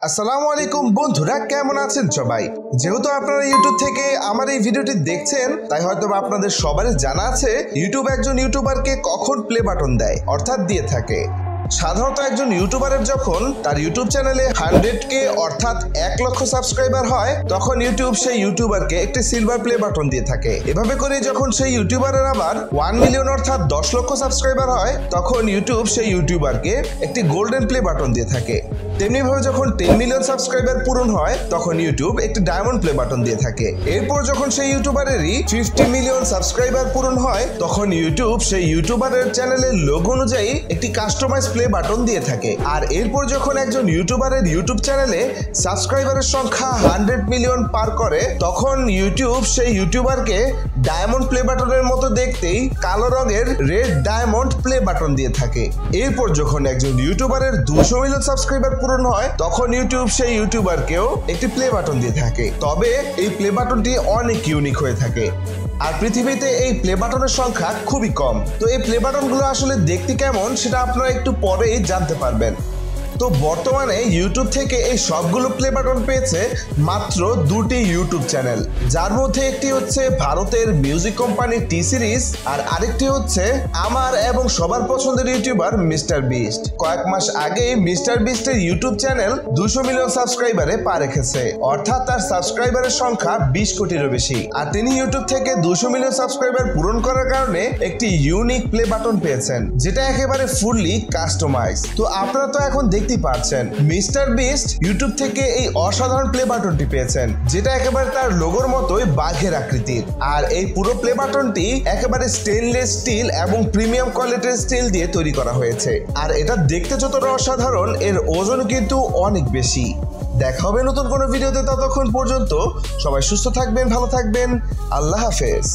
আসসালামু আলাইকুম বন্ধুরা, কেমন আছেন সবাই? যেহেতু আপনারা ইউটিউব থেকে আমার এই ভিডিওটি দেখছেন, তাই হয়তো আপনাদের সবারই জানা আছে ইউটিউব একজন ইউটিউবারকে কখন প্লে বাটন দেয়, অর্থাৎ দিয়ে থাকে। সাধারণত একজন ইউটিউবারের যখন তার ইউটিউব চ্যানেলে 100K অর্থাৎ 1 লক্ষ সাবস্ক্রাইবার হয়, তখন ইউটিউব সেই ইউটিউবারকে একটি সিলভার প্লে বাটন দিয়ে থাকে। এভাবে করে যখন সেই ইউটিউবারের আবার 1 মিলিয়ন অর্থাৎ 10 লক্ষ সাবস্ক্রাইবার হয়, তখন ইউটিউব সেই ইউটিউবারকে একটি গোল্ডেন প্লে বাটন দিয়ে থাকে। তেমনিভাবে যখন 10 মিলিয়ন সাবস্ক্রাইবার পূরণ হয়, তখন ইউটিউব একটি ডায়মন্ড প্লে বাটন দিয়ে থাকে। এরপর যখন সেই ইউটিউবারেরই 50 মিলিয়ন সাবস্ক্রাইবার পূরণ হয়, তখন ইউটিউব সেই ইউটিউবারের চ্যানেলের লোগো অনুযায়ী একটি কাস্টমাইজ প্লে বাটন দিয়ে থাকে। আর এরপর যখন একজন ইউটিউবারের ইউটিউব চ্যানেলে সাবস্ক্রাইবারের সংখ্যা 100 মিলিয়ন পার করে, তখন ইউটিউব সেই ইউটিউবারকে ডায়মন্ড প্লে বাটনের মতো দেখতেই কালো রঙের রেড ডায়মন্ড প্লে বাটন দিয়ে থাকে। এরপর যখন একজন ইউটিউবারের 200 মিলিয়ন সাবস্ক্রাইবার পূরণ হয়, তখন ইউটিউব সেই ইউটিউবারকেও একটি প্লে বাটন দিয়ে থাকে। তবে এই প্লে বাটনটি অনেক ইউনিক হয়ে থাকে, আর পৃথিবীতে এই প্লে বাটনের সংখ্যা খুবই কম। তো এই প্লে বাটনগুলো আসলে দেখতে কেমন সেটা আপনারা একটু পরেই জানতে পারবেন। তো বর্তমানে ইউটিউব থেকে এই সবগুলো প্লে বাটন পেয়েছে মাত্র 2টি ইউটিউব চ্যানেল, যার মধ্যে একটি হচ্ছে ভারতের মিউজিক কোম্পানি টি সিরিজ, আর আরেকটি হচ্ছে আমার এবং সবার পছন্দের ইউটিউবার মিস্টার বিস্ট। কয়েক মাস আগে মিস্টার বিস্টের ইউটিউব চ্যানেল 200 মিলিয়ন সাবস্ক্রাইবারে পা রেখেছে, অর্থাৎ তার সাবস্ক্রাইবারের সংখ্যা 20 কোটিরও বেশি। আর তিনি ইউটিউব থেকে 200 মিলিয়ন সাবস্ক্রাইবার পূরণ করার কারণে একটি ইউনিক প্লে বাটন পেয়েছেন, যেটা একেবারে ফুললি কাস্টমাইজ। তো আপনারা তো এখন পাচ্ছেন মিস্টার বিস্ট ইউটিউব থেকে এই অসাধারণ প্লে বাটনটি পেয়েছেন, যেটা একেবারে তার লোগোর মতোই বাঘের আকৃতির। আর এই পুরো প্লে বাটনটি একেবারে স্টেনলেস স্টিল এবং প্রিমিয়াম কোয়ালিটির স্টিল দিয়ে তৈরি করা হয়েছে। আর এটা দেখতে যতটা অসাধারণ, এর ওজন কিন্তু অনেক বেশি। দেখা হবে নতুন কোনো ভিডিওতে, ততক্ষণ পর্যন্ত সবাই সুস্থ থাকবেন, ভালো থাকবেন। আল্লাহ হাফেজ।